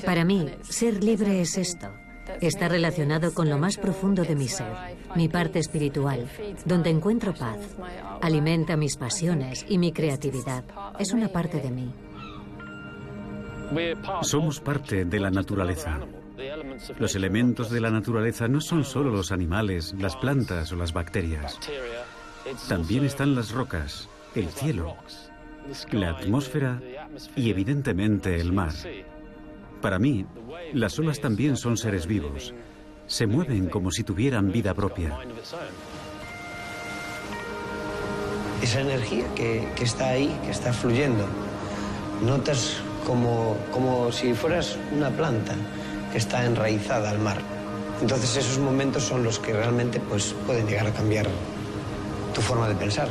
Para mí, ser libre es esto. Está relacionado con lo más profundo de mi ser, mi parte espiritual, donde encuentro paz. Alimenta mis pasiones y mi creatividad. Es una parte de mí. Somos parte de la naturaleza. Los elementos de la naturaleza no son solo los animales, las plantas o las bacterias. También están las rocas, el cielo, la atmósfera y evidentemente el mar. Para mí, las olas también son seres vivos. Se mueven como si tuvieran vida propia. Esa energía que está ahí, que está fluyendo, notas como si fueras una planta que está enraizada al mar. Entonces esos momentos son los que realmente pues, pueden llegar a cambiar tu forma de pensar.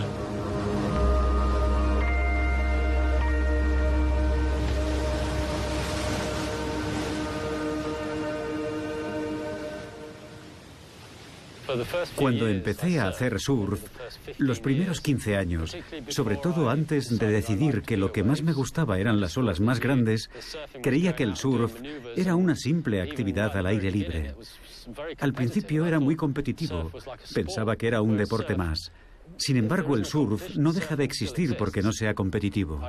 Cuando empecé a hacer surf, los primeros 15 años, sobre todo antes de decidir que lo que más me gustaba eran las olas más grandes, creía que el surf era una simple actividad al aire libre. Al principio era muy competitivo, pensaba que era un deporte más. Sin embargo, el surf no deja de existir porque no sea competitivo.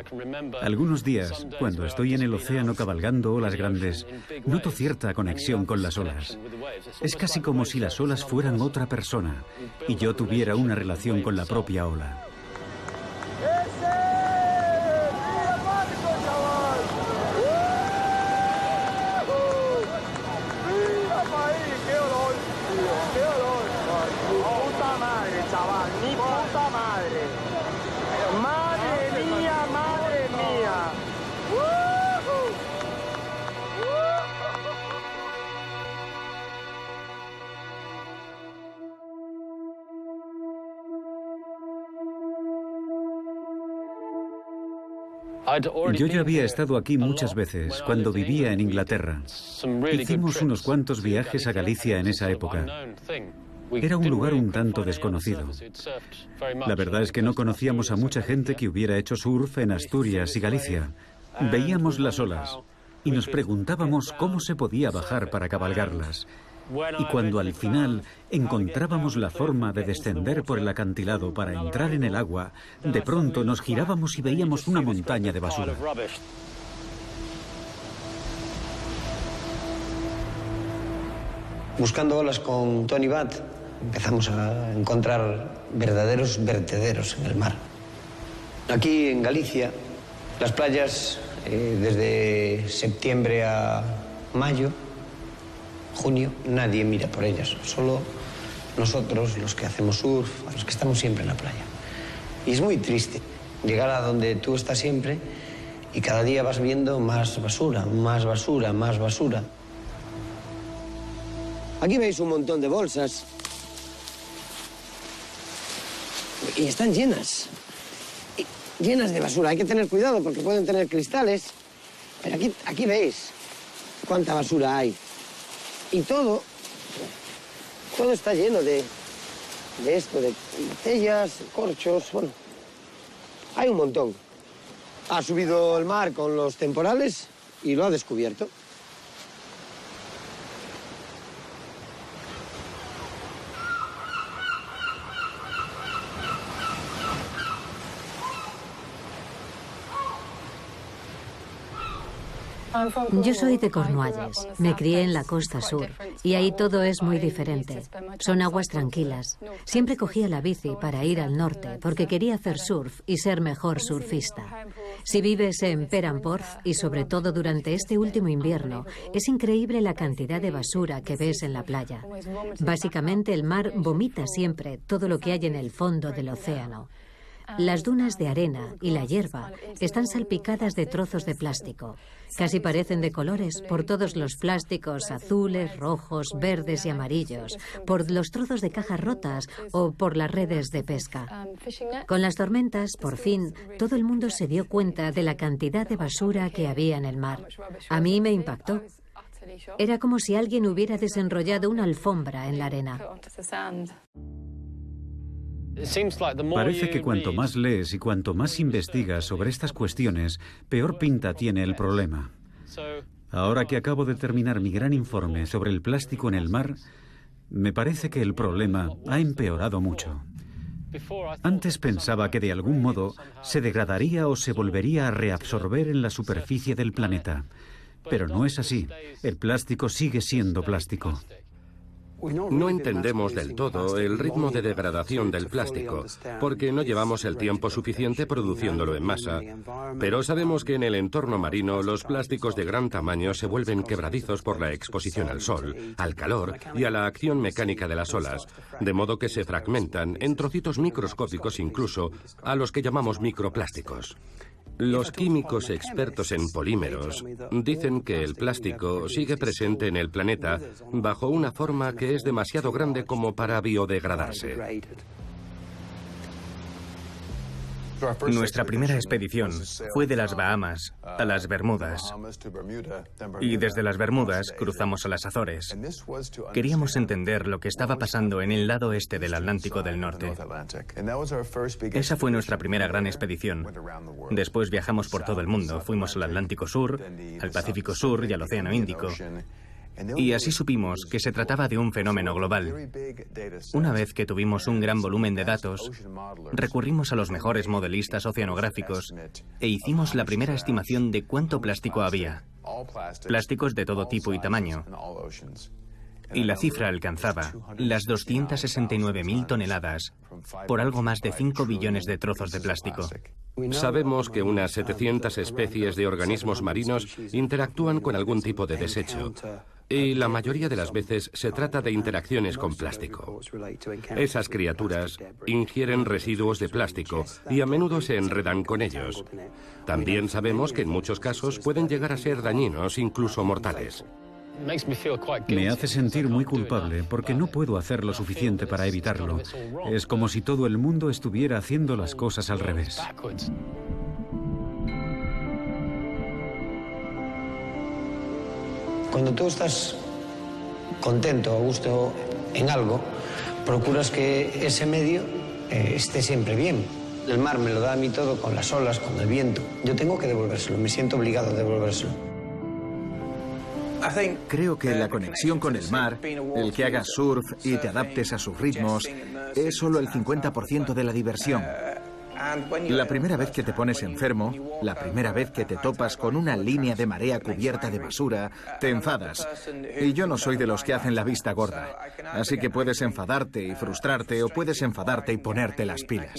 Algunos días, cuando estoy en el océano cabalgando olas grandes, noto cierta conexión con las olas. Es casi como si las olas fueran otra persona y yo tuviera una relación con la propia ola. Yo ya había estado aquí muchas veces, cuando vivía en Inglaterra. Hicimos unos cuantos viajes a Galicia en esa época. Era un lugar un tanto desconocido. La verdad es que no conocíamos a mucha gente que hubiera hecho surf en Asturias y Galicia. Veíamos las olas y nos preguntábamos cómo se podía bajar para cabalgarlas. Y cuando al final encontrábamos la forma de descender por el acantilado para entrar en el agua, de pronto nos girábamos y veíamos una montaña de basura. Buscando olas con Tony Bat, empezamos a encontrar verdaderos vertederos en el mar. Aquí en Galicia, las playas desde septiembre a mayo, junio, nadie mira por ellas, solo nosotros, los que hacemos surf, los que estamos siempre en la playa. Y es muy triste llegar a donde tú estás siempre y cada día vas viendo más basura, más basura, más basura. Aquí veis un montón de bolsas y están llenas, llenas de basura. Hay que tener cuidado porque pueden tener cristales, pero aquí veis cuánta basura hay. Y todo está lleno de esto, de botellas, corchos, bueno, hay un montón. Ha subido el mar con los temporales y lo ha descubierto. Yo soy de Cornualles, me crié en la costa sur y ahí todo es muy diferente. Son aguas tranquilas. Siempre cogía la bici para ir al norte porque quería hacer surf y ser mejor surfista. Si vives en Perranporth y sobre todo durante este último invierno, es increíble la cantidad de basura que ves en la playa. Básicamente el mar vomita siempre todo lo que hay en el fondo del océano. Las dunas de arena y la hierba están salpicadas de trozos de plástico. Casi parecen de colores por todos los plásticos azules, rojos, verdes y amarillos, por los trozos de cajas rotas o por las redes de pesca. Con las tormentas, por fin, todo el mundo se dio cuenta de la cantidad de basura que había en el mar. A mí me impactó. Era como si alguien hubiera desenrollado una alfombra en la arena. Parece que cuanto más lees y cuanto más investigas sobre estas cuestiones, peor pinta tiene el problema. Ahora que acabo de terminar mi gran informe sobre el plástico en el mar, me parece que el problema ha empeorado mucho. Antes pensaba que de algún modo se degradaría o se volvería a reabsorber en la superficie del planeta. Pero no es así. El plástico sigue siendo plástico. No entendemos del todo el ritmo de degradación del plástico, porque no llevamos el tiempo suficiente produciéndolo en masa, pero sabemos que en el entorno marino los plásticos de gran tamaño se vuelven quebradizos por la exposición al sol, al calor y a la acción mecánica de las olas, de modo que se fragmentan en trocitos microscópicos incluso, a los que llamamos microplásticos. Los químicos expertos en polímeros dicen que el plástico sigue presente en el planeta bajo una forma que es demasiado grande como para biodegradarse. Nuestra primera expedición fue de las Bahamas a las Bermudas, y desde las Bermudas cruzamos a las Azores. Queríamos entender lo que estaba pasando en el lado este del Atlántico del Norte. Esa fue nuestra primera gran expedición. Después viajamos por todo el mundo. Fuimos al Atlántico Sur, al Pacífico Sur y al Océano Índico. Y así supimos que se trataba de un fenómeno global. Una vez que tuvimos un gran volumen de datos, recurrimos a los mejores modelistas oceanográficos e hicimos la primera estimación de cuánto plástico había. Plásticos de todo tipo y tamaño. Y la cifra alcanzaba las 269.000 toneladas por algo más de 5 billones de trozos de plástico. Sabemos que unas 700 especies de organismos marinos interactúan con algún tipo de desecho. Y la mayoría de las veces se trata de interacciones con plástico. Esas criaturas ingieren residuos de plástico y a menudo se enredan con ellos. También sabemos que en muchos casos pueden llegar a ser dañinos, incluso mortales. Me hace sentir muy culpable porque no puedo hacer lo suficiente para evitarlo. Es como si todo el mundo estuviera haciendo las cosas al revés. Cuando tú estás contento o a gusto en algo, procuras que ese medio esté siempre bien. El mar me lo da a mí todo con las olas, con el viento. Yo tengo que devolvérselo, me siento obligado a devolvérselo. Creo que la conexión con el mar, el que hagas surf y te adaptes a sus ritmos, es solo el 50% de la diversión. La primera vez que te pones enfermo, la primera vez que te topas con una línea de marea cubierta de basura, te enfadas. Y yo no soy de los que hacen la vista gorda. Así que puedes enfadarte y frustrarte, o puedes enfadarte y ponerte las pilas.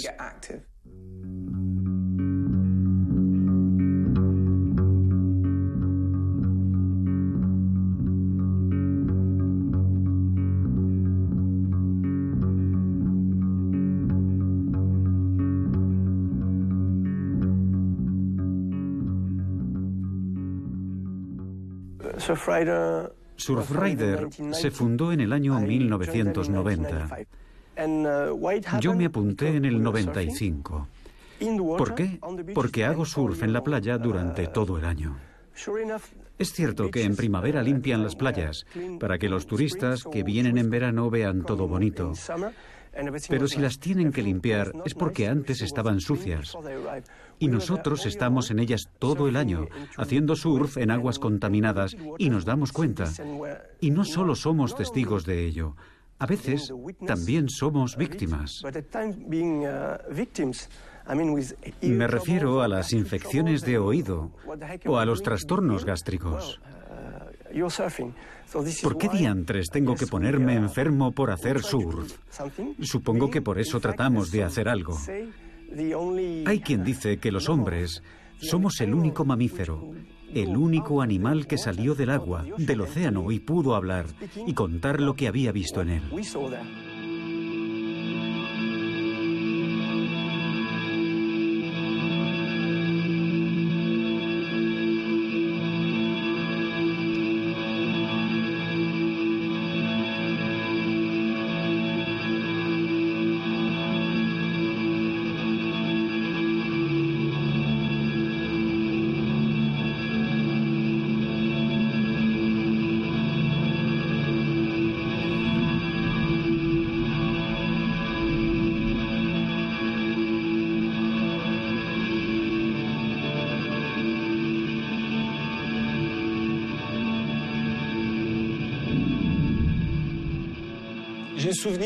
Surfrider se fundó en el año 1990. Yo me apunté en el 95. ¿Por qué? Porque hago surf en la playa durante todo el año. Es cierto que en primavera limpian las playas para que los turistas que vienen en verano vean todo bonito. Pero si las tienen que limpiar es porque antes estaban sucias. Y nosotros estamos en ellas todo el año, haciendo surf en aguas contaminadas, y nos damos cuenta. Y no solo somos testigos de ello, a veces también somos víctimas. Me refiero a las infecciones de oído o a los trastornos gástricos. ¿Por qué diantres tengo que ponerme enfermo por hacer surf? Supongo que por eso tratamos de hacer algo. Hay quien dice que los hombres somos el único mamífero, el único animal que salió del agua, del océano, y pudo hablar y contar lo que había visto en él.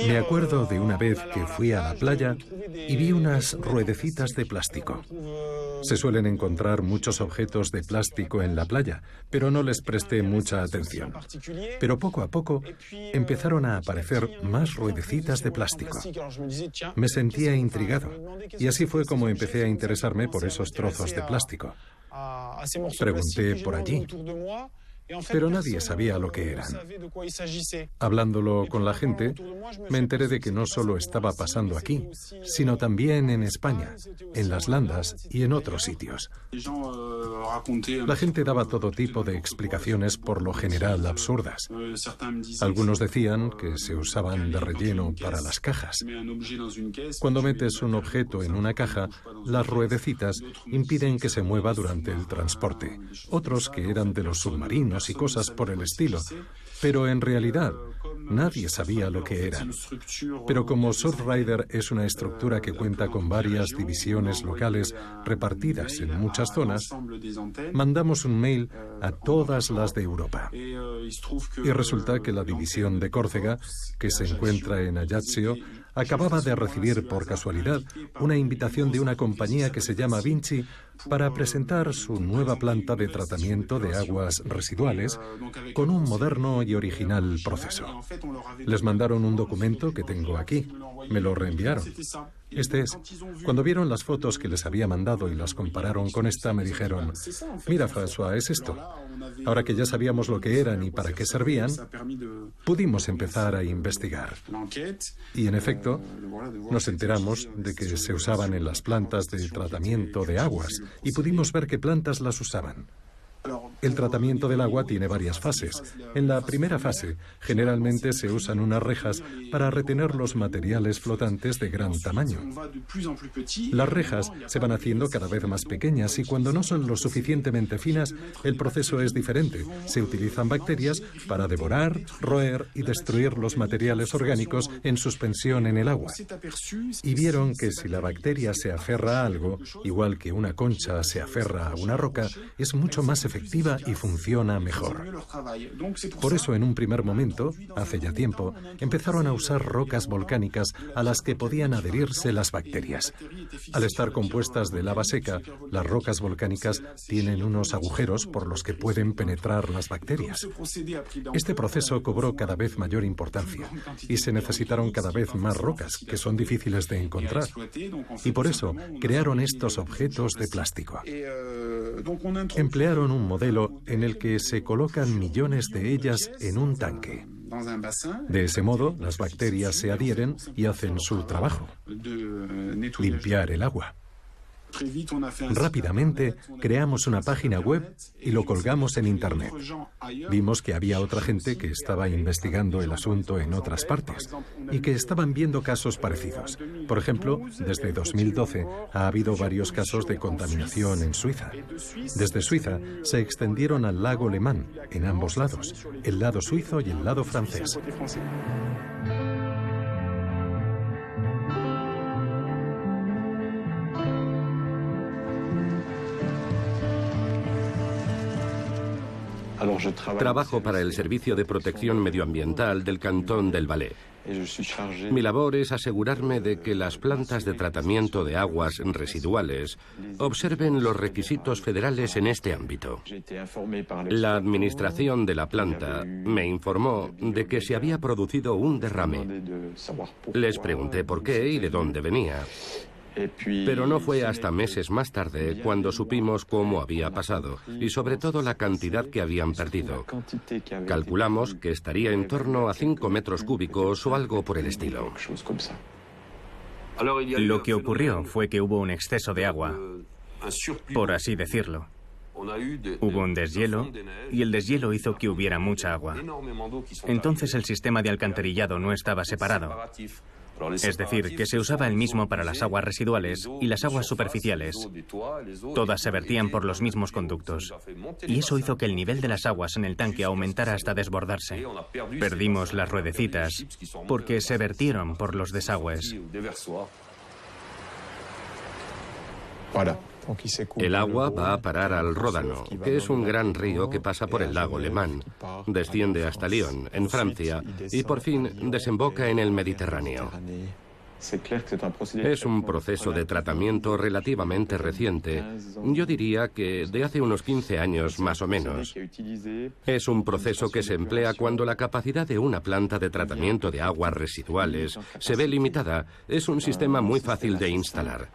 Me acuerdo de una vez que fui a la playa y vi unas ruedecitas de plástico. Se suelen encontrar muchos objetos de plástico en la playa, pero no les presté mucha atención. Pero poco a poco empezaron a aparecer más ruedecitas de plástico. Me sentía intrigado y así fue como empecé a interesarme por esos trozos de plástico. Pregunté por allí, pero nadie sabía lo que eran. Hablándolo con la gente, me enteré de que no solo estaba pasando aquí, sino también en España, en las Landas y en otros sitios. La gente daba todo tipo de explicaciones, por lo general absurdas. Algunos decían que se usaban de relleno para las cajas. Cuando metes un objeto en una caja, las ruedecitas impiden que se mueva durante el transporte. Otros que eran de los submarinos y cosas por el estilo, pero en realidad nadie sabía lo que eran. Pero como Surfrider es una estructura que cuenta con varias divisiones locales repartidas en muchas zonas, mandamos un mail a todas las de Europa. Y resulta que la división de Córcega, que se encuentra en Ajaccio, acababa de recibir por casualidad una invitación de una compañía que se llama Vinci para presentar su nueva planta de tratamiento de aguas residuales con un moderno y original proceso. Les mandaron un documento que tengo aquí. Me lo reenviaron. Este es. Cuando vieron las fotos que les había mandado y las compararon con esta, me dijeron: mira, François, es esto. Ahora que ya sabíamos lo que eran y para qué servían, pudimos empezar a investigar. Y en efecto, nos enteramos de que se usaban en las plantas de tratamiento de aguas y pudimos ver qué plantas las usaban. El tratamiento del agua tiene varias fases. En la primera fase, generalmente se usan unas rejas para retener los materiales flotantes de gran tamaño. Las rejas se van haciendo cada vez más pequeñas y cuando no son lo suficientemente finas, el proceso es diferente. Se utilizan bacterias para devorar, roer y destruir los materiales orgánicos en suspensión en el agua. Y vieron que si la bacteria se aferra a algo, igual que una concha se aferra a una roca, es mucho más efectiva y funciona mejor. Por eso, en un primer momento, hace ya tiempo, empezaron a usar rocas volcánicas a las que podían adherirse las bacterias. Al estar compuestas de lava seca, las rocas volcánicas tienen unos agujeros por los que pueden penetrar las bacterias. Este proceso cobró cada vez mayor importancia y se necesitaron cada vez más rocas que son difíciles de encontrar. Y por eso crearon estos objetos de plástico. Emplearon un modelo en el que se colocan millones de ellas en un tanque. De ese modo, las bacterias se adhieren y hacen su trabajo: limpiar el agua. Rápidamente creamos una página web y lo colgamos en Internet. Vimos que había otra gente que estaba investigando el asunto en otras partes y que estaban viendo casos parecidos. Por ejemplo, desde 2012 ha habido varios casos de contaminación en Suiza. Desde Suiza se extendieron al lago Le Mans, en ambos lados, el lado suizo y el lado francés. Trabajo para el Servicio de Protección Medioambiental del Cantón del Valais. Mi labor es asegurarme de que las plantas de tratamiento de aguas residuales observen los requisitos federales en este ámbito. La administración de la planta me informó de que se había producido un derrame. Les pregunté por qué y de dónde venía. Pero no fue hasta meses más tarde cuando supimos cómo había pasado y sobre todo la cantidad que habían perdido. Calculamos que estaría en torno a 5 metros cúbicos o algo por el estilo. Lo que ocurrió fue que hubo un exceso de agua, por así decirlo. Hubo un deshielo y el deshielo hizo que hubiera mucha agua. Entonces el sistema de alcantarillado no estaba separado. Es decir, que se usaba el mismo para las aguas residuales y las aguas superficiales. Todas se vertían por los mismos conductos. Y eso hizo que el nivel de las aguas en el tanque aumentara hasta desbordarse. Perdimos las ruedecitas porque se vertieron por los desagües. El agua va a parar al Ródano, que es un gran río que pasa por el lago Le Mans, desciende hasta Lyon, en Francia, y por fin desemboca en el Mediterráneo. Es un proceso de tratamiento relativamente reciente, yo diría que de hace unos 15 años más o menos. Es un proceso que se emplea cuando la capacidad de una planta de tratamiento de aguas residuales se ve limitada. Es un sistema muy fácil de instalar.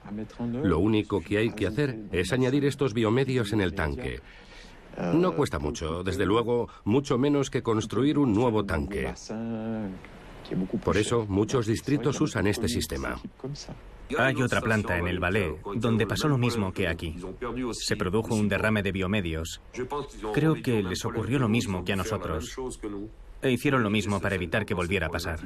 Lo único que hay que hacer es añadir estos biomedios en el tanque. No cuesta mucho, desde luego, mucho menos que construir un nuevo tanque. Por eso, muchos distritos usan este sistema. Hay otra planta en el Valais donde pasó lo mismo que aquí. Se produjo un derrame de biomedios. Creo que les ocurrió lo mismo que a nosotros. E hicieron lo mismo para evitar que volviera a pasar.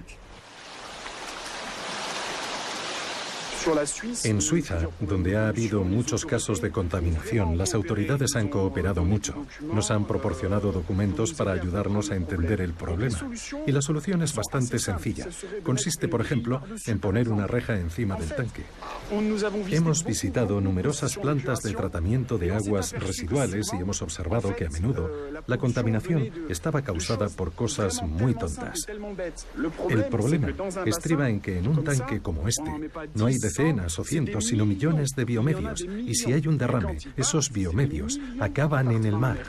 En Suiza, donde ha habido muchos casos de contaminación, las autoridades han cooperado mucho. Nos han proporcionado documentos para ayudarnos a entender el problema. Y la solución es bastante sencilla. Consiste, por ejemplo, en poner una reja encima del tanque. Hemos visitado numerosas plantas de tratamiento de aguas residuales y hemos observado que a menudo la contaminación estaba causada por cosas muy tontas. El problema estriba en que en un tanque como este no hay decenas o cientos, sino millones de biomedios. Y si hay un derrame, esos biomedios acaban en el mar.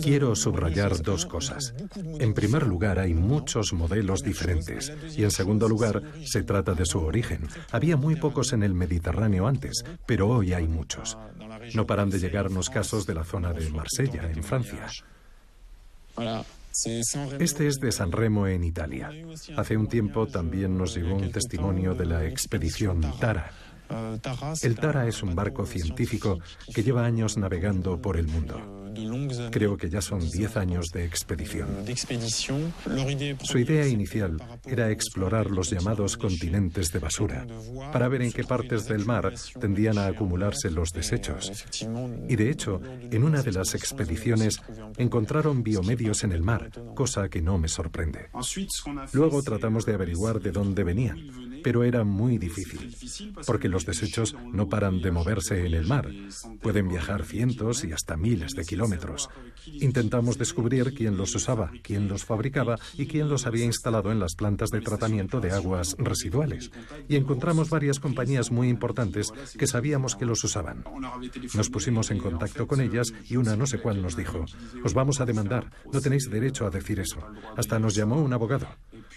Quiero subrayar dos cosas. En primer lugar, hay muchos modelos diferentes. Y en segundo lugar, se trata de su origen. Había muy pocos en el Mediterráneo antes, pero hoy hay muchos. No paran de llegarnos casos de la zona de Marsella, en Francia. Este es de San Remo, en Italia. Hace un tiempo también nos llegó un testimonio de la expedición Tara. El Tara es un barco científico que lleva años navegando por el mundo. Creo que ya son 10 años de expedición. Su idea inicial era explorar los llamados continentes de basura, para ver en qué partes del mar tendían a acumularse los desechos. Y de hecho, en una de las expediciones encontraron biomedios en el mar, cosa que no me sorprende. Luego tratamos de averiguar de dónde venían, pero era muy difícil, porque los desechos no paran de moverse en el mar. Pueden viajar cientos y hasta miles de kilómetros. Intentamos descubrir quién los usaba, quién los fabricaba y quién los había instalado en las plantas de tratamiento de aguas residuales. Y encontramos varias compañías muy importantes que sabíamos que los usaban. Nos pusimos en contacto con ellas y una no sé cuál nos dijo: os vamos a demandar, no tenéis derecho a decir eso. Hasta nos llamó un abogado,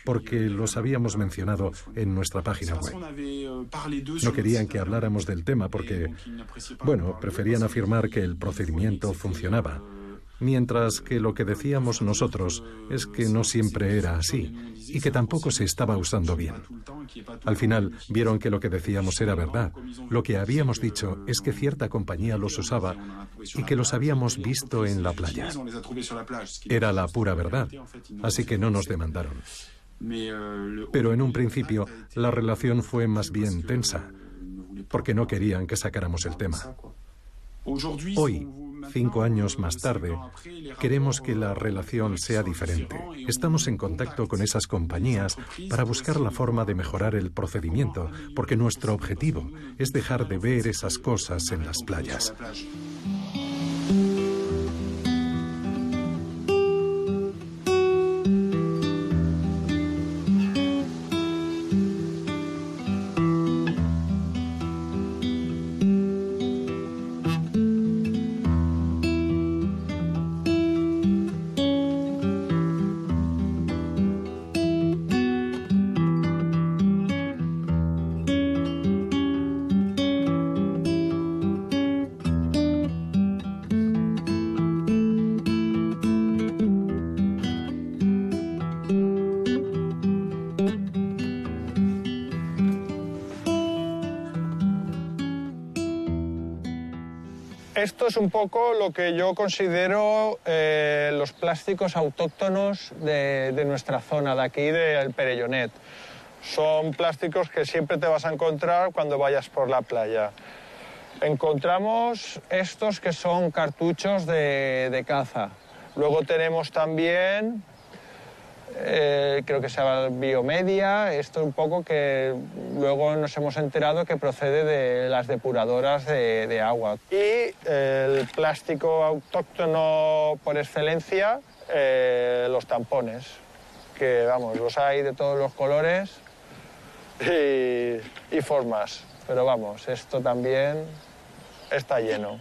porque los habíamos mencionado en nuestra página web. No querían que habláramos del tema porque, bueno, preferían afirmar que el procedimiento funcionaba, mientras que lo que decíamos nosotros es que no siempre era así y que tampoco se estaba usando bien. Al final vieron que lo que decíamos era verdad. Lo que habíamos dicho es que cierta compañía los usaba y que los habíamos visto en la playa. Era la pura verdad, así que no nos demandaron. Pero en un principio la relación fue más bien tensa, porque no querían que sacáramos el tema. Hoy, 5 años más tarde, queremos que la relación sea diferente. Estamos en contacto con esas compañías para buscar la forma de mejorar el procedimiento, porque nuestro objetivo es dejar de ver esas cosas en las playas. Esto es un poco lo que yo considero los plásticos autóctonos de nuestra zona, de aquí del Perellonet. Son plásticos que siempre te vas a encontrar cuando vayas por la playa. Encontramos estos que son cartuchos de caza. Luego tenemos también creo que se llama Biomedia. Esto un poco que luego nos hemos enterado que procede de las depuradoras de agua. Y el plástico autóctono por excelencia, los tampones, que vamos, los hay de todos los colores y formas. Pero vamos, esto también está lleno.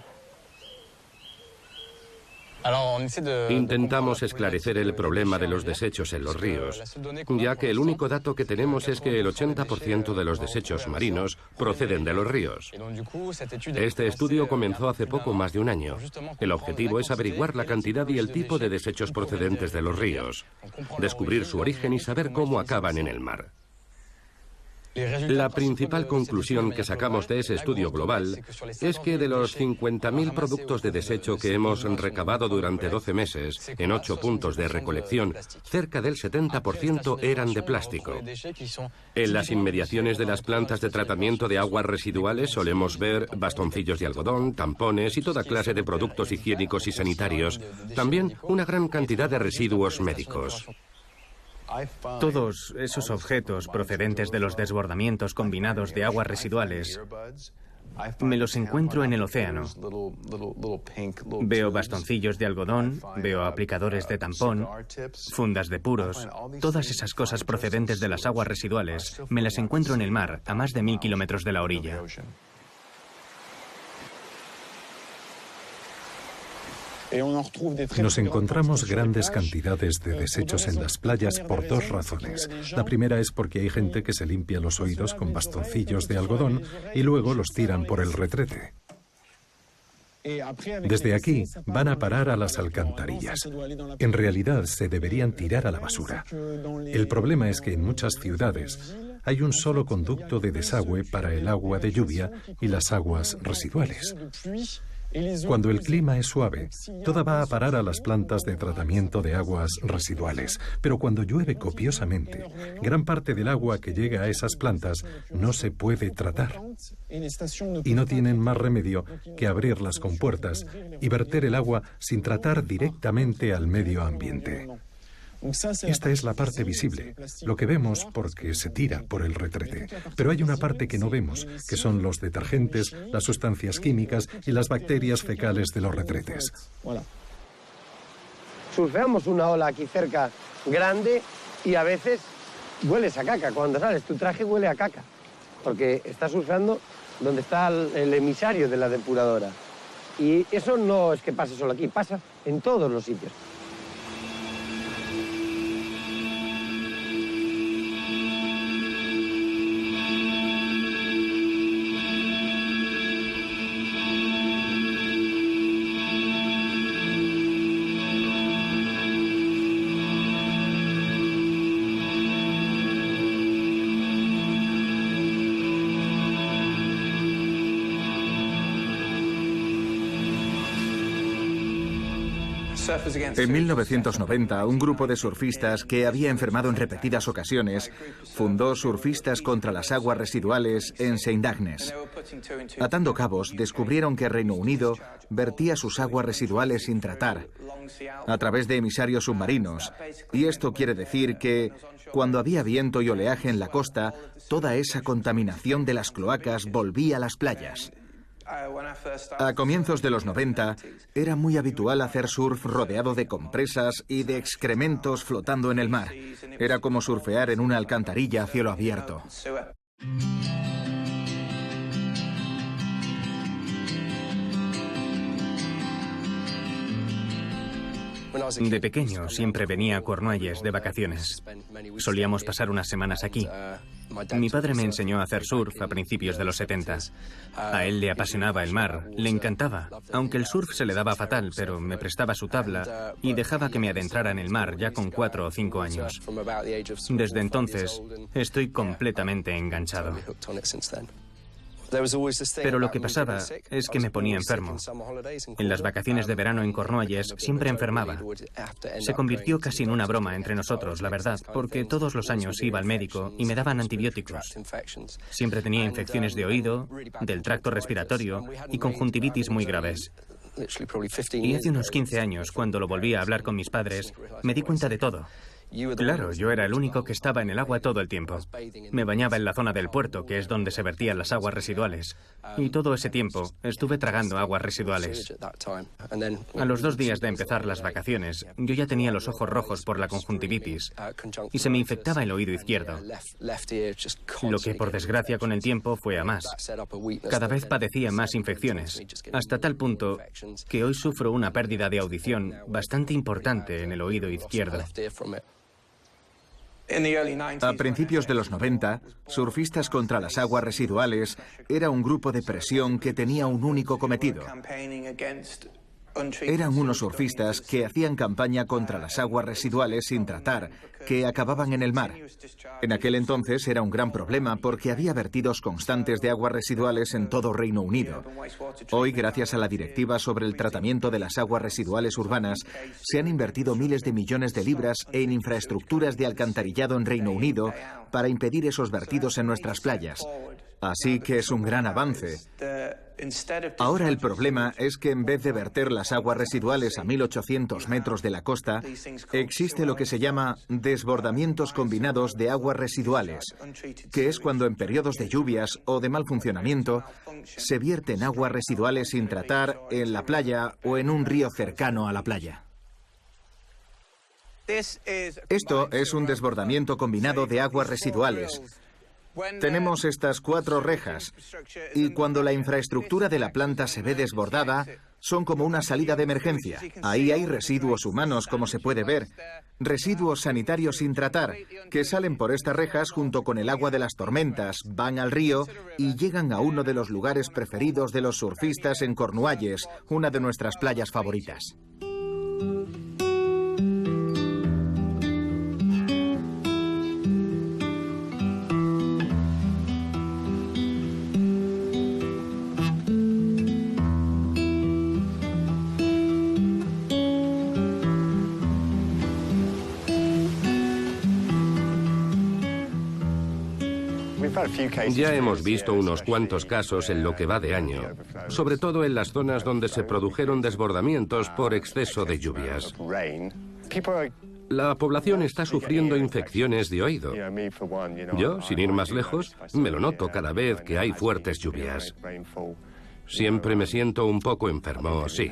Intentamos esclarecer el problema de los desechos en los ríos, ya que el único dato que tenemos es que el 80% de los desechos marinos proceden de los ríos. Este estudio comenzó hace poco más de un año. El objetivo es averiguar la cantidad y el tipo de desechos procedentes de los ríos, descubrir su origen y saber cómo acaban en el mar. La principal conclusión que sacamos de ese estudio global es que de los 50.000 productos de desecho que hemos recabado durante 12 meses en 8 puntos de recolección, cerca del 70% eran de plástico. En las inmediaciones de las plantas de tratamiento de aguas residuales solemos ver bastoncillos de algodón, tampones y toda clase de productos higiénicos y sanitarios. También una gran cantidad de residuos médicos. Todos esos objetos procedentes de los desbordamientos combinados de aguas residuales me los encuentro en el océano. Veo bastoncillos de algodón, veo aplicadores de tampón, fundas de puros. Todas esas cosas procedentes de las aguas residuales me las encuentro en el mar, a más de 1000 kilómetros de la orilla. Nos encontramos grandes cantidades de desechos en las playas por dos razones. La primera es porque hay gente que se limpia los oídos con bastoncillos de algodón y luego los tiran por el retrete. Desde aquí van a parar a las alcantarillas. En realidad se deberían tirar a la basura. El problema es que en muchas ciudades hay un solo conducto de desagüe para el agua de lluvia y las aguas residuales. Cuando el clima es suave, toda va a parar a las plantas de tratamiento de aguas residuales. Pero cuando llueve copiosamente, gran parte del agua que llega a esas plantas no se puede tratar. Y no tienen más remedio que abrir las compuertas y verter el agua sin tratar directamente al medio ambiente. Esta es la parte visible, lo que vemos porque se tira por el retrete. Pero hay una parte que no vemos, que son los detergentes, las sustancias químicas y las bacterias fecales de los retretes. Surfeamos una ola aquí cerca grande y a veces hueles a caca. Cuando sales, tu traje huele a caca, porque estás surfeando donde está el emisario de la depuradora. Y eso no es que pase solo aquí, pasa en todos los sitios. En 1990, un grupo de surfistas que había enfermado en repetidas ocasiones fundó Surfistas contra las Aguas Residuales en St. Agnes. Atando cabos, descubrieron que Reino Unido vertía sus aguas residuales sin tratar, a través de emisarios submarinos. Y esto quiere decir que, cuando había viento y oleaje en la costa, toda esa contaminación de las cloacas volvía a las playas. A comienzos de los 90, era muy habitual hacer surf rodeado de compresas y de excrementos flotando en el mar. Era como surfear en una alcantarilla a cielo abierto. De pequeño siempre venía a Cornualles de vacaciones. Solíamos pasar unas semanas aquí. Mi padre me enseñó a hacer surf a principios de los 70. A él le apasionaba el mar, le encantaba, aunque el surf se le daba fatal, pero me prestaba su tabla y dejaba que me adentrara en el mar ya con 4 o 5 años. Desde entonces estoy completamente enganchado. Pero lo que pasaba es que me ponía enfermo. En las vacaciones de verano en Cornualles siempre enfermaba. Se convirtió casi en una broma entre nosotros, la verdad, porque todos los años iba al médico y me daban antibióticos. Siempre tenía infecciones de oído, del tracto respiratorio y conjuntivitis muy graves. Y hace unos 15 años, cuando lo volví a hablar con mis padres, me di cuenta de todo. Claro, yo era el único que estaba en el agua todo el tiempo. Me bañaba en la zona del puerto, que es donde se vertían las aguas residuales. Y todo ese tiempo estuve tragando aguas residuales. A los 2 días de empezar las vacaciones, yo ya tenía los ojos rojos por la conjuntivitis y se me infectaba el oído izquierdo. Lo que, por desgracia, con el tiempo fue a más. Cada vez padecía más infecciones, hasta tal punto que hoy sufro una pérdida de audición bastante importante en el oído izquierdo. A principios de los 90, Surfistas contra las Aguas Residuales era un grupo de presión que tenía un único cometido. Eran unos surfistas que hacían campaña contra las aguas residuales sin tratar, que acababan en el mar. En aquel entonces era un gran problema porque había vertidos constantes de aguas residuales en todo Reino Unido. Hoy, gracias a la directiva sobre el tratamiento de las aguas residuales urbanas, se han invertido miles de millones de libras en infraestructuras de alcantarillado en Reino Unido para impedir esos vertidos en nuestras playas. Así que es un gran avance. Ahora el problema es que en vez de verter las aguas residuales a 1800 metros de la costa, existe lo que se llama desbordamientos combinados de aguas residuales, que es cuando en periodos de lluvias o de mal funcionamiento se vierten aguas residuales sin tratar en la playa o en un río cercano a la playa. Esto es un desbordamiento combinado de aguas residuales. Tenemos estas 4 rejas y cuando la infraestructura de la planta se ve desbordada, son como una salida de emergencia. Ahí hay residuos humanos, como se puede ver, residuos sanitarios sin tratar, que salen por estas rejas junto con el agua de las tormentas, van al río y llegan a uno de los lugares preferidos de los surfistas en Cornualles, una de nuestras playas favoritas. Ya hemos visto unos cuantos casos en lo que va de año, sobre todo en las zonas donde se produjeron desbordamientos por exceso de lluvias. La población está sufriendo infecciones de oído. Yo, sin ir más lejos, me lo noto cada vez que hay fuertes lluvias. Siempre me siento un poco enfermo, sí.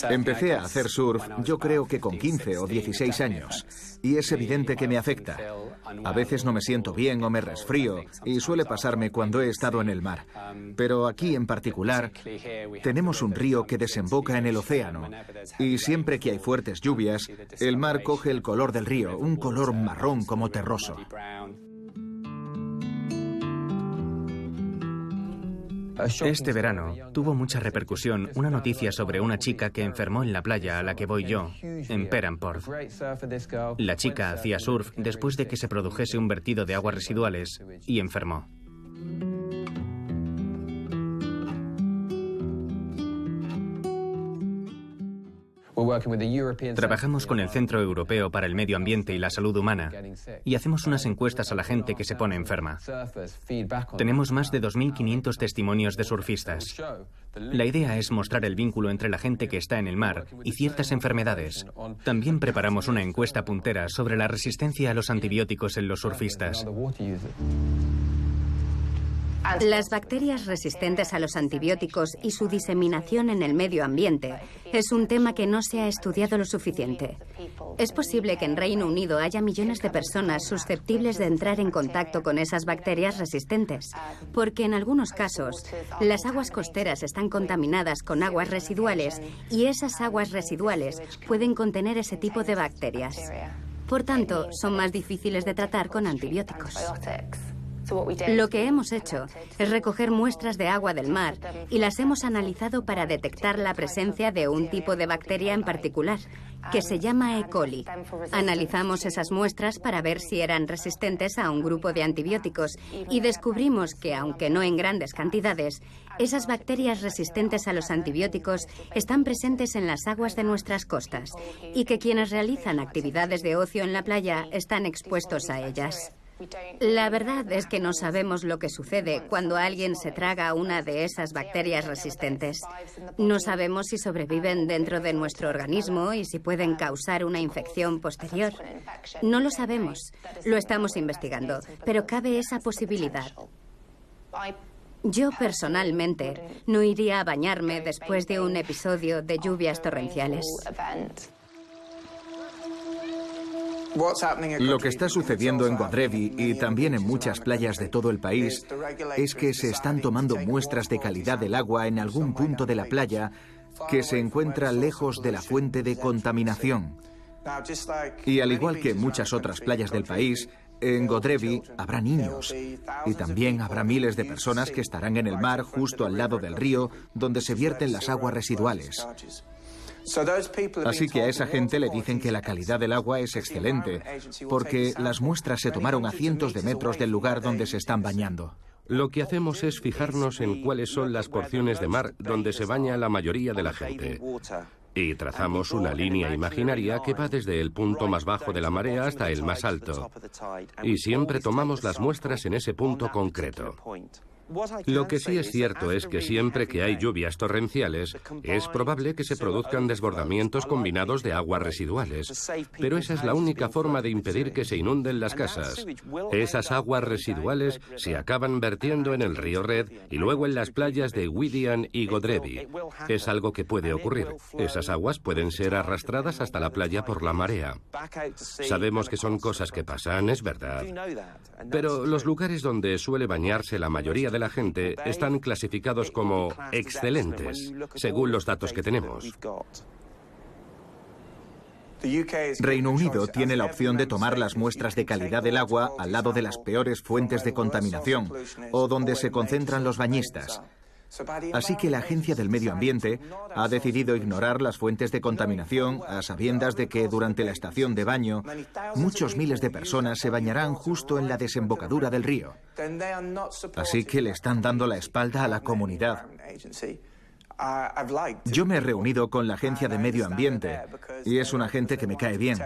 Empecé a hacer surf, yo creo que con 15 o 16 años, y es evidente que me afecta. A veces no me siento bien o me resfrío, y suele pasarme cuando he estado en el mar. Pero aquí en particular, tenemos un río que desemboca en el océano, y siempre que hay fuertes lluvias, el mar coge el color del río, un color marrón como terroso. Este verano tuvo mucha repercusión una noticia sobre una chica que enfermó en la playa a la que voy yo, en Perranporth. La chica hacía surf después de que se produjese un vertido de aguas residuales y enfermó. Trabajamos con el Centro Europeo para el Medio Ambiente y la Salud Humana y hacemos unas encuestas a la gente que se pone enferma. Tenemos más de 2.500 testimonios de surfistas. La idea es mostrar el vínculo entre la gente que está en el mar y ciertas enfermedades. También preparamos una encuesta puntera sobre la resistencia a los antibióticos en los surfistas. Las bacterias resistentes a los antibióticos y su diseminación en el medio ambiente es un tema que no se ha estudiado lo suficiente. Es posible que en Reino Unido haya millones de personas susceptibles de entrar en contacto con esas bacterias resistentes, porque en algunos casos las aguas costeras están contaminadas con aguas residuales y esas aguas residuales pueden contener ese tipo de bacterias. Por tanto, son más difíciles de tratar con antibióticos. Lo que hemos hecho es recoger muestras de agua del mar y las hemos analizado para detectar la presencia de un tipo de bacteria en particular, que se llama E. coli. Analizamos esas muestras para ver si eran resistentes a un grupo de antibióticos y descubrimos que, aunque no en grandes cantidades, esas bacterias resistentes a los antibióticos están presentes en las aguas de nuestras costas y que quienes realizan actividades de ocio en la playa están expuestos a ellas. La verdad es que no sabemos lo que sucede cuando alguien se traga una de esas bacterias resistentes. No sabemos si sobreviven dentro de nuestro organismo y si pueden causar una infección posterior. No lo sabemos. Lo estamos investigando, pero cabe esa posibilidad. Yo personalmente no iría a bañarme después de un episodio de lluvias torrenciales. Lo que está sucediendo en Godrevy y también en muchas playas de todo el país es que se están tomando muestras de calidad del agua en algún punto de la playa que se encuentra lejos de la fuente de contaminación. Y al igual que en muchas otras playas del país, en Godrevy habrá niños y también habrá miles de personas que estarán en el mar justo al lado del río donde se vierten las aguas residuales. Así que a esa gente le dicen que la calidad del agua es excelente, porque las muestras se tomaron a cientos de metros del lugar donde se están bañando. Lo que hacemos es fijarnos en cuáles son las porciones de mar donde se baña la mayoría de la gente. Y trazamos una línea imaginaria que va desde el punto más bajo de la marea hasta el más alto. Y siempre tomamos las muestras en ese punto concreto. Lo que sí es cierto es que siempre que hay lluvias torrenciales, es probable que se produzcan desbordamientos combinados de aguas residuales. Pero esa es la única forma de impedir que se inunden las casas. Esas aguas residuales se acaban vertiendo en el río Red y luego en las playas de Gwydion y Godrevy. Es algo que puede ocurrir. Esas aguas pueden ser arrastradas hasta la playa por la marea. Sabemos que son cosas que pasan, es verdad. Pero los lugares donde suele bañarse la mayoría de la gente están clasificados como excelentes, según los datos que tenemos. Reino Unido tiene la opción de tomar las muestras de calidad del agua al lado de las peores fuentes de contaminación o donde se concentran los bañistas. Así que la Agencia del Medio Ambiente ha decidido ignorar las fuentes de contaminación a sabiendas de que durante la estación de baño muchos miles de personas se bañarán justo en la desembocadura del río. Así que le están dando la espalda a la comunidad. Yo me he reunido con la Agencia de Medio Ambiente y es una gente que me cae bien.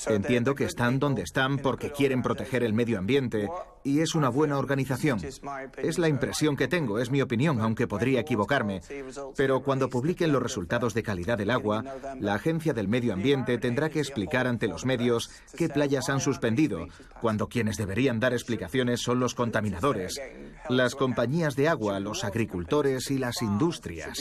Entiendo que están donde están porque quieren proteger el medio ambiente y es una buena organización. Es la impresión que tengo, es mi opinión, aunque podría equivocarme. Pero cuando publiquen los resultados de calidad del agua, la Agencia del Medio Ambiente tendrá que explicar ante los medios qué playas han suspendido, cuando quienes deberían dar explicaciones son los contaminadores, las compañías de agua, los agricultores y las industrias.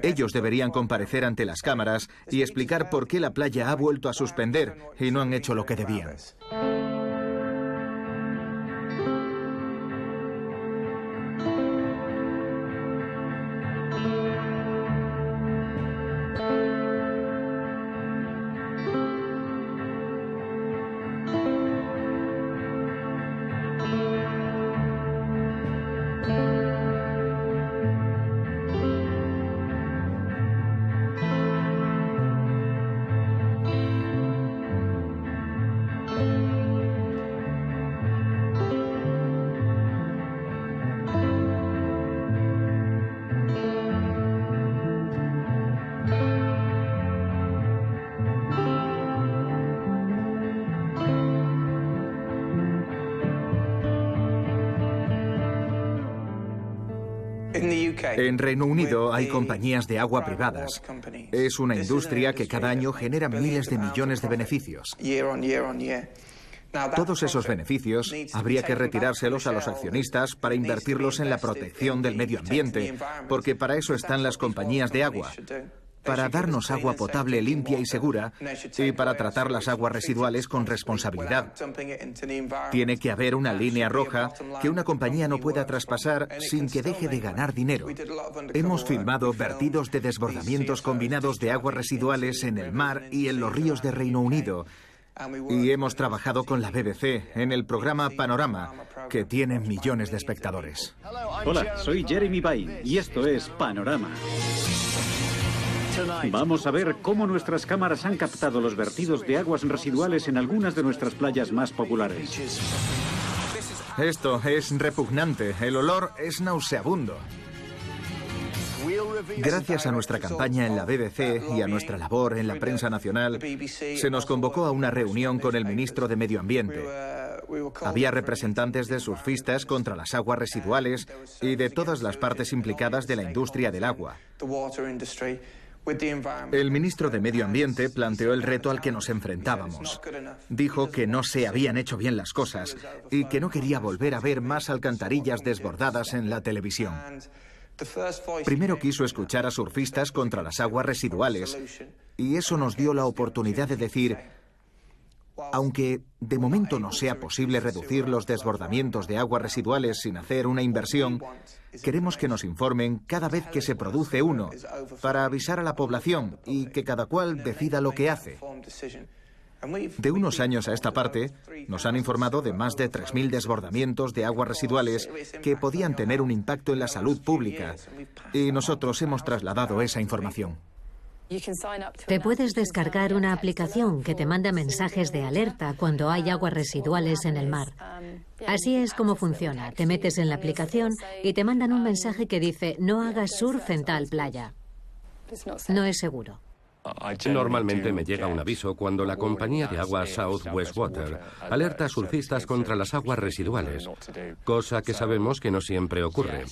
Ellos deberían comparecer ante las cámaras y explicar por qué la playa ha vuelto a suspender y no han hecho lo que debían. En Reino Unido hay compañías de agua privadas. Es una industria que cada año genera miles de millones de beneficios. Todos esos beneficios habría que retirárselos a los accionistas para invertirlos en la protección del medio ambiente, porque para eso están las compañías de agua. Para darnos agua potable, limpia y segura, y para tratar las aguas residuales con responsabilidad. Tiene que haber una línea roja que una compañía no pueda traspasar sin que deje de ganar dinero. Hemos filmado vertidos de desbordamientos combinados de aguas residuales en el mar y en los ríos de Reino Unido. Y hemos trabajado con la BBC en el programa Panorama, que tiene millones de espectadores. Hola, soy Jeremy Vine y esto es Panorama. Vamos a ver cómo nuestras cámaras han captado los vertidos de aguas residuales en algunas de nuestras playas más populares. Esto es repugnante, el olor es nauseabundo. Gracias a nuestra campaña en la BBC y a nuestra labor en la prensa nacional, se nos convocó a una reunión con el ministro de Medio Ambiente. Había representantes de surfistas contra las aguas residuales y de todas las partes implicadas de la industria del agua. El ministro de Medio Ambiente planteó el reto al que nos enfrentábamos. Dijo que no se habían hecho bien las cosas y que no quería volver a ver más alcantarillas desbordadas en la televisión. Primero quiso escuchar a surfistas contra las aguas residuales y eso nos dio la oportunidad de decir: aunque de momento no sea posible reducir los desbordamientos de aguas residuales sin hacer una inversión, queremos que nos informen cada vez que se produce uno, para avisar a la población y que cada cual decida lo que hace. De unos años a esta parte, nos han informado de más de 3.000 desbordamientos de aguas residuales que podían tener un impacto en la salud pública, y nosotros hemos trasladado esa información. Te puedes descargar una aplicación que te manda mensajes de alerta cuando hay aguas residuales en el mar. Así es como funciona. Te metes en la aplicación y te mandan un mensaje que dice: no hagas surf en tal playa. No es seguro. Normalmente me llega un aviso cuando la compañía de agua South West Water alerta a surfistas contra las aguas residuales, cosa que sabemos que no siempre ocurre.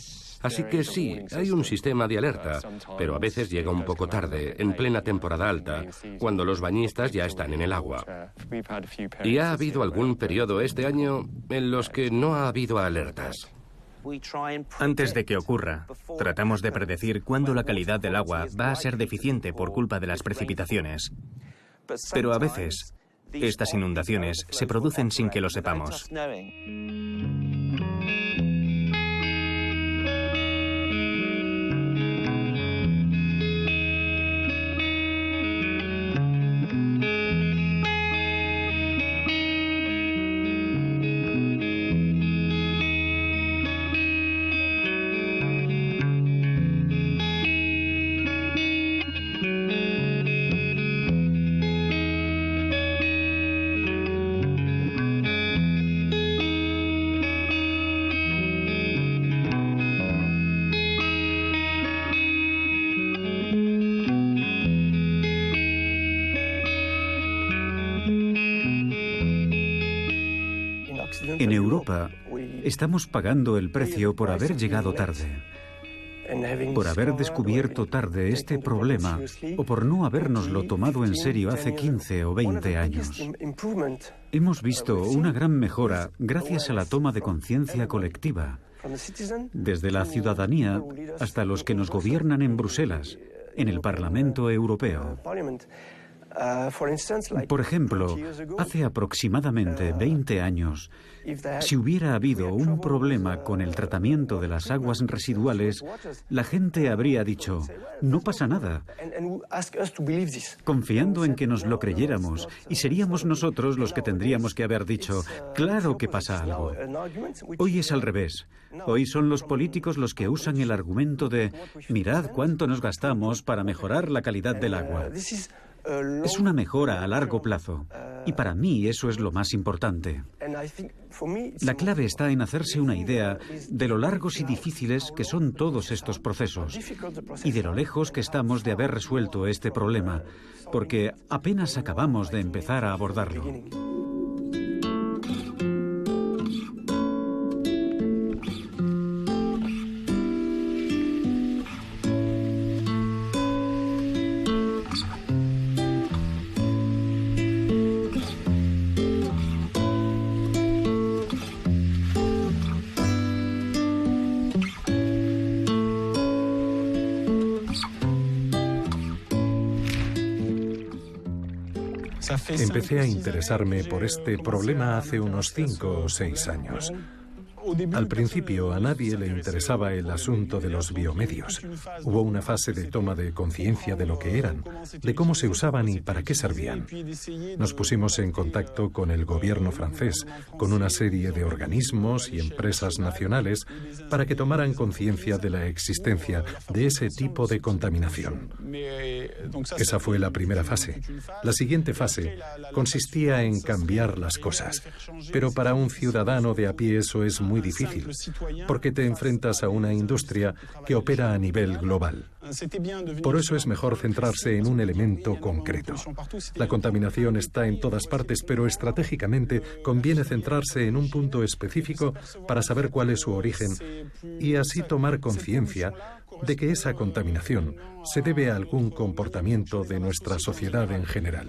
Así que sí, hay un sistema de alerta, pero a veces llega un poco tarde, en plena temporada alta, cuando los bañistas ya están en el agua. Y ha habido algún periodo este año en los que no ha habido alertas. Antes de que ocurra, tratamos de predecir cuándo la calidad del agua va a ser deficiente por culpa de las precipitaciones. Pero a veces, estas inundaciones se producen sin que lo sepamos. En Europa, estamos pagando el precio por haber llegado tarde, por haber descubierto tarde este problema o por no habérnoslo tomado en serio hace 15 o 20 años. Hemos visto una gran mejora gracias a la toma de conciencia colectiva, desde la ciudadanía hasta los que nos gobiernan en Bruselas, en el Parlamento Europeo. Por ejemplo, hace aproximadamente 20 años, si hubiera habido un problema con el tratamiento de las aguas residuales, la gente habría dicho: no pasa nada, confiando en que nos lo creyéramos, y seríamos nosotros los que tendríamos que haber dicho: claro que pasa algo. Hoy es al revés. Hoy son los políticos los que usan el argumento de: mirad cuánto nos gastamos para mejorar la calidad del agua. Es una mejora a largo plazo, y para mí eso es lo más importante. La clave está en hacerse una idea de lo largos y difíciles que son todos estos procesos, y de lo lejos que estamos de haber resuelto este problema, porque apenas acabamos de empezar a abordarlo. Empecé a interesarme por este problema hace unos 5 o 6 años. Al principio a nadie le interesaba el asunto de los biomedios. Hubo una fase de toma de conciencia de lo que eran, de cómo se usaban y para qué servían. Nos pusimos en contacto con el gobierno francés, con una serie de organismos y empresas nacionales para que tomaran conciencia de la existencia de ese tipo de contaminación. Esa fue la primera fase. La siguiente fase consistía en cambiar las cosas. Pero para un ciudadano de a pie eso es muy muy difícil, porque te enfrentas a una industria que opera a nivel global. Por eso es mejor centrarse en un elemento concreto. La contaminación está en todas partes, pero estratégicamente conviene centrarse en un punto específico para saber cuál es su origen y así tomar conciencia de que esa contaminación se debe a algún comportamiento de nuestra sociedad en general.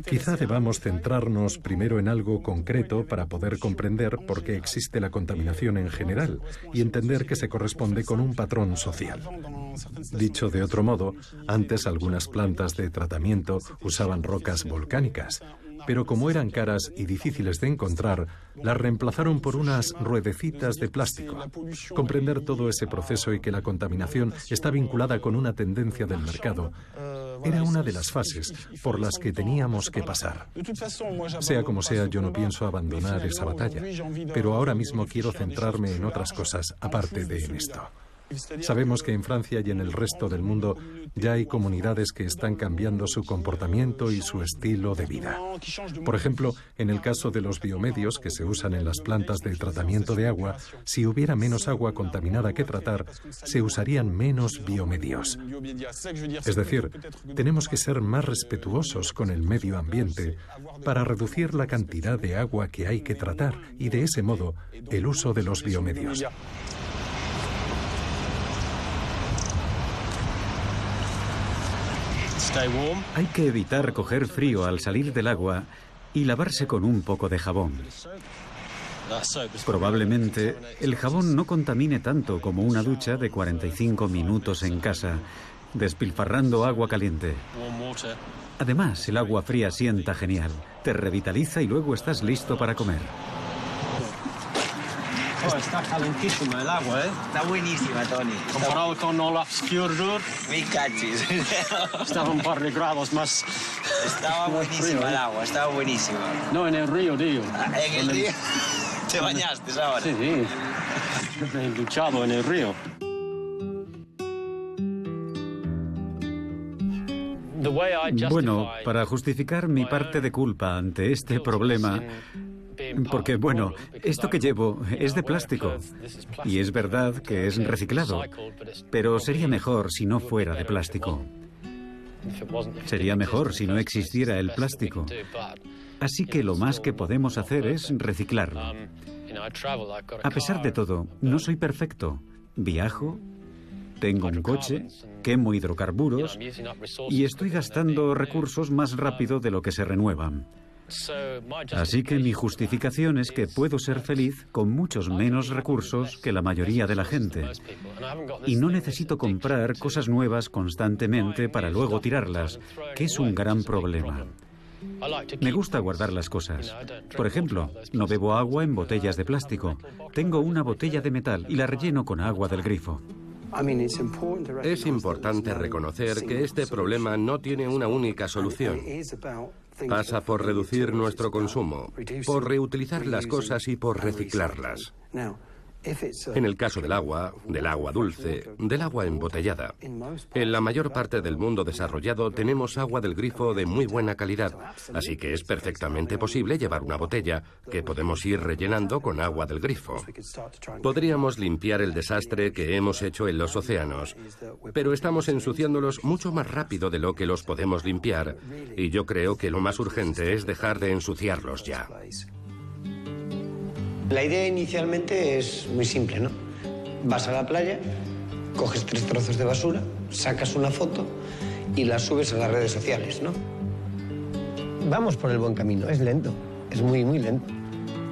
Quizá debamos centrarnos primero en algo concreto para poder comprender por qué existe la contaminación en general y entender que se corresponde con un patrón social. Dicho de otro modo, antes algunas plantas de tratamiento usaban rocas volcánicas, pero como eran caras y difíciles de encontrar, las reemplazaron por unas ruedecitas de plástico. Comprender todo ese proceso y que la contaminación está vinculada con una tendencia del mercado era una de las fases por las que teníamos que pasar. Sea como sea, yo no pienso abandonar esa batalla, pero ahora mismo quiero centrarme en otras cosas aparte de en esto. Sabemos que en Francia y en el resto del mundo ya hay comunidades que están cambiando su comportamiento y su estilo de vida. Por ejemplo, en el caso de los biomedios que se usan en las plantas de tratamiento de agua, si hubiera menos agua contaminada que tratar, se usarían menos biomedios. Es decir, tenemos que ser más respetuosos con el medio ambiente para reducir la cantidad de agua que hay que tratar y, de ese modo, el uso de los biomedios. Hay que evitar coger frío al salir del agua y lavarse con un poco de jabón. Probablemente el jabón no contamine tanto como una ducha de 45 minutos en casa, despilfarrando agua caliente. Además, el agua fría sienta genial, te revitaliza y luego estás listo para comer. Oh, está calentísima el agua, ¿eh? Está buenísima, Tony. Comparado con Olaf's Fjordur, Me cachis. estaba un par de grados más. Estaba buenísima el agua, estaba buenísima. No, en el río, tío. ¿En el río? ¿Te bañaste ahora? Sí, me he duchado en el río. Bueno, para justificar mi parte de culpa ante este problema, porque, bueno, esto que llevo es de plástico y es verdad que es reciclado, pero sería mejor si no fuera de plástico. Sería mejor si no existiera el plástico. Así que lo más que podemos hacer es reciclarlo. A pesar de todo, no soy perfecto. Viajo, tengo un coche, quemo hidrocarburos y estoy gastando recursos más rápido de lo que se renuevan. Así que mi justificación es que puedo ser feliz con muchos menos recursos que la mayoría de la gente. Y no necesito comprar cosas nuevas constantemente para luego tirarlas, que es un gran problema. Me gusta guardar las cosas. Por ejemplo, no bebo agua en botellas de plástico. Tengo una botella de metal y la relleno con agua del grifo. Es importante reconocer que este problema no tiene una única solución. Pasa por reducir nuestro consumo, por reutilizar las cosas y por reciclarlas. En el caso del agua dulce, del agua embotellada. En la mayor parte del mundo desarrollado tenemos agua del grifo de muy buena calidad, así que es perfectamente posible llevar una botella que podemos ir rellenando con agua del grifo. Podríamos limpiar el desastre que hemos hecho en los océanos, pero estamos ensuciándolos mucho más rápido de lo que los podemos limpiar, y yo creo que lo más urgente es dejar de ensuciarlos ya. La idea inicialmente es muy simple, ¿no? Vas a la playa, coges 3 trozos de basura, sacas una foto y la subes a las redes sociales, ¿no? Vamos por el buen camino, es lento, es muy, muy lento,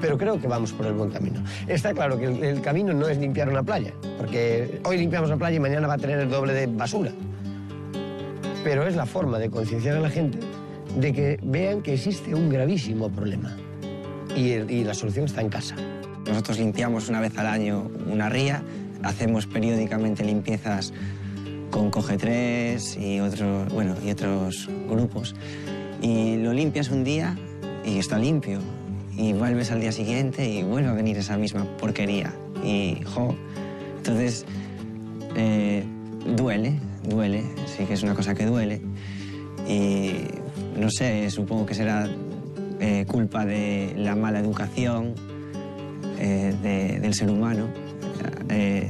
pero creo que vamos por el buen camino. Está claro que el camino no es limpiar una playa, porque hoy limpiamos la playa y mañana va a tener el doble de basura. Pero es la forma de concienciar a la gente de que vean que existe un gravísimo problema. Y la solución está en casa. Nosotros limpiamos una vez al año una ría, hacemos periódicamente limpiezas con Coge3 y otros grupos. Y lo limpias un día y está limpio. Y vuelves al día siguiente y vuelve a venir esa misma porquería. Entonces, duele, sí que es una cosa que duele. Y no sé, supongo que será culpa de la mala educación, del ser humano.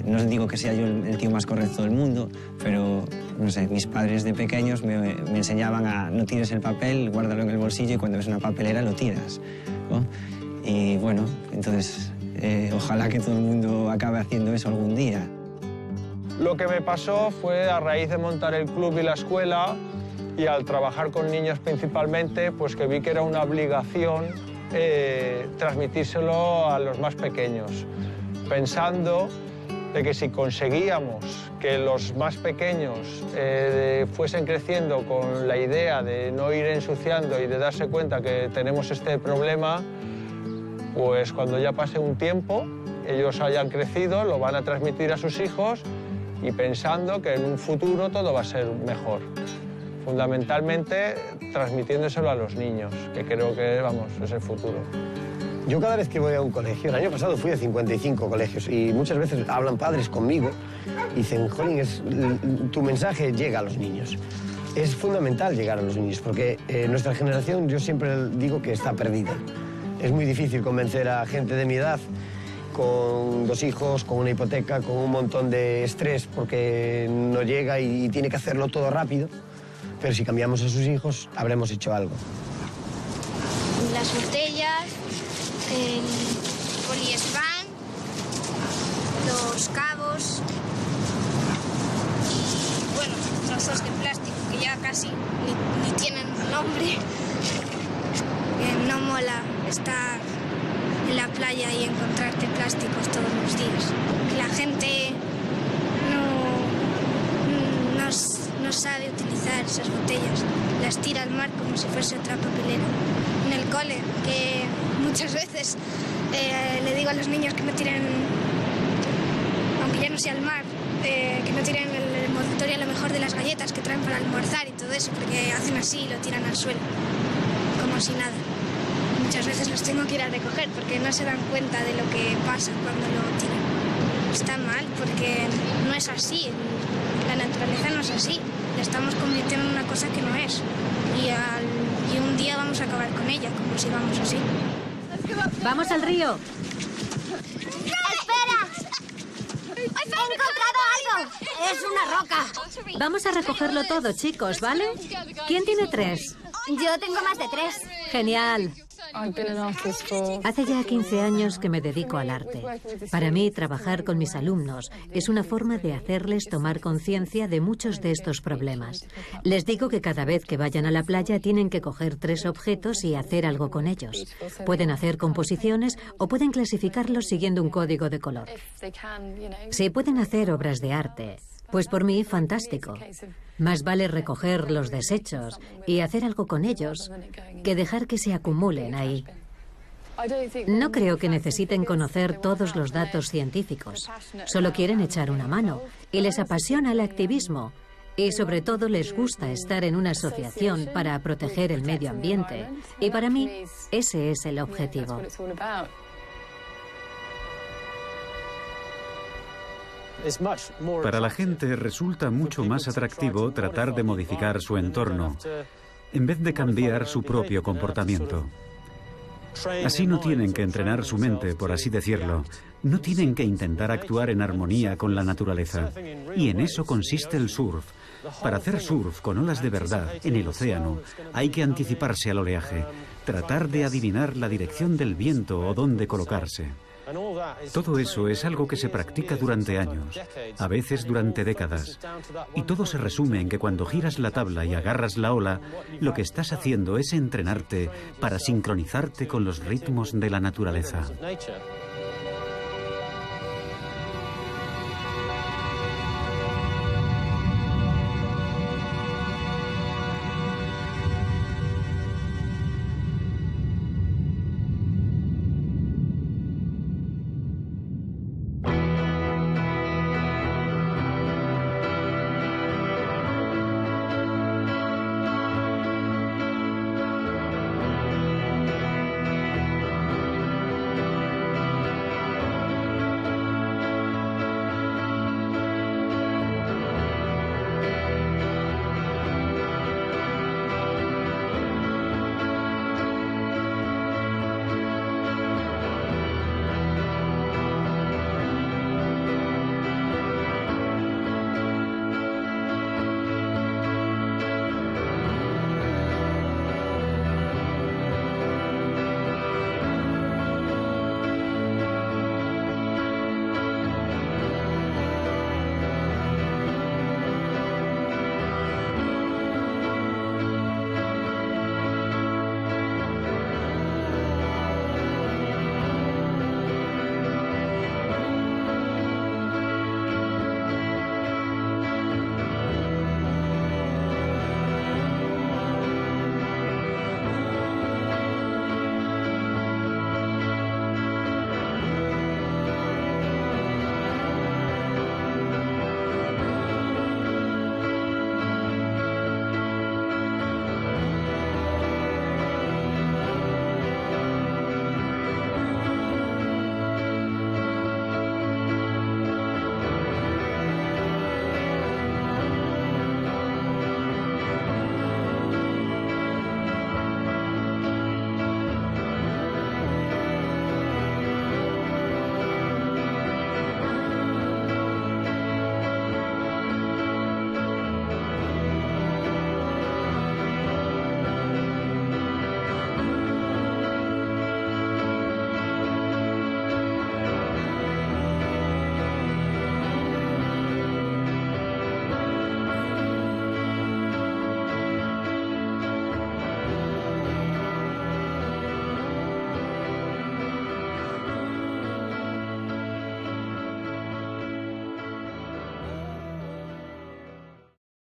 No os digo que sea yo el tío más correcto del mundo, pero, no sé, mis padres de pequeños me enseñaban a no tires el papel, guárdalo en el bolsillo y cuando ves una papelera lo tiras, ¿no? Y bueno, entonces, ojalá que todo el mundo acabe haciendo eso algún día. Lo que me pasó fue a raíz de montar el club y la escuela y al trabajar con niños principalmente, pues que vi que era una obligación transmitírselo a los más pequeños, pensando de que si conseguíamos que los más pequeños fuesen creciendo con la idea de no ir ensuciando y de darse cuenta que tenemos este problema, pues cuando ya pase un tiempo, ellos hayan crecido, lo van a transmitir a sus hijos y pensando que en un futuro todo va a ser mejor. Fundamentalmente transmitiéndoselo a los niños, que creo que, vamos, es el futuro. Yo cada vez que voy a un colegio, el año pasado fui a 55 colegios y muchas veces hablan padres conmigo y dicen, jolín, tu mensaje llega a los niños. Es fundamental llegar a los niños porque nuestra generación, yo siempre digo que está perdida. Es muy difícil convencer a gente de mi edad con 2 hijos, con una hipoteca, con un montón de estrés porque no llega y tiene que hacerlo todo rápido. Pero si cambiamos a sus hijos, habremos hecho algo. Las botellas, el poliespan, los cabos y, bueno, trozos de plástico que ya casi ni tienen nombre. No mola estar en la playa y encontrarte plásticos todos los días. La gente no sabe utilizar esas botellas, las tira al mar como si fuese otra papelera. En el cole, que muchas veces le digo a los niños que no tiren, aunque ya no sea al mar, que no tiren el envoltorio a lo mejor de las galletas que traen para almorzar y todo eso, porque hacen así y lo tiran al suelo, como si nada. Muchas veces los tengo que ir a recoger porque no se dan cuenta de lo que pasa cuando lo tiran. Está mal porque no es así, la naturaleza no es así, la estamos convirtiendo en una cosa que no es y un día vamos a acabar con ella, como si vamos así. ¡Vamos al río! ¡Espera! ¡He encontrado algo! ¡Es una roca! Vamos a recogerlo todo, chicos, ¿vale? ¿Quién tiene 3? Yo tengo más de 3. ¡Genial! Hace ya 15 años que me dedico al arte. Para mí, trabajar con mis alumnos es una forma de hacerles tomar conciencia de muchos de estos problemas. Les digo que cada vez que vayan a la playa tienen que coger 3 objetos y hacer algo con ellos. Pueden hacer composiciones o pueden clasificarlos siguiendo un código de color. Si pueden hacer obras de arte, pues por mí, fantástico. Más vale recoger los desechos y hacer algo con ellos que dejar que se acumulen ahí. No creo que necesiten conocer todos los datos científicos. Solo quieren echar una mano y les apasiona el activismo. Y sobre todo les gusta estar en una asociación para proteger el medio ambiente. Y para mí, ese es el objetivo. Para la gente resulta mucho más atractivo tratar de modificar su entorno, en vez de cambiar su propio comportamiento. Así no tienen que entrenar su mente, por así decirlo. No tienen que intentar actuar en armonía con la naturaleza. Y en eso consiste el surf. Para hacer surf con olas de verdad en el océano, hay que anticiparse al oleaje, tratar de adivinar la dirección del viento o dónde colocarse. Todo eso es algo que se practica durante años, a veces durante décadas. Y todo se resume en que cuando giras la tabla y agarras la ola, lo que estás haciendo es entrenarte para sincronizarte con los ritmos de la naturaleza.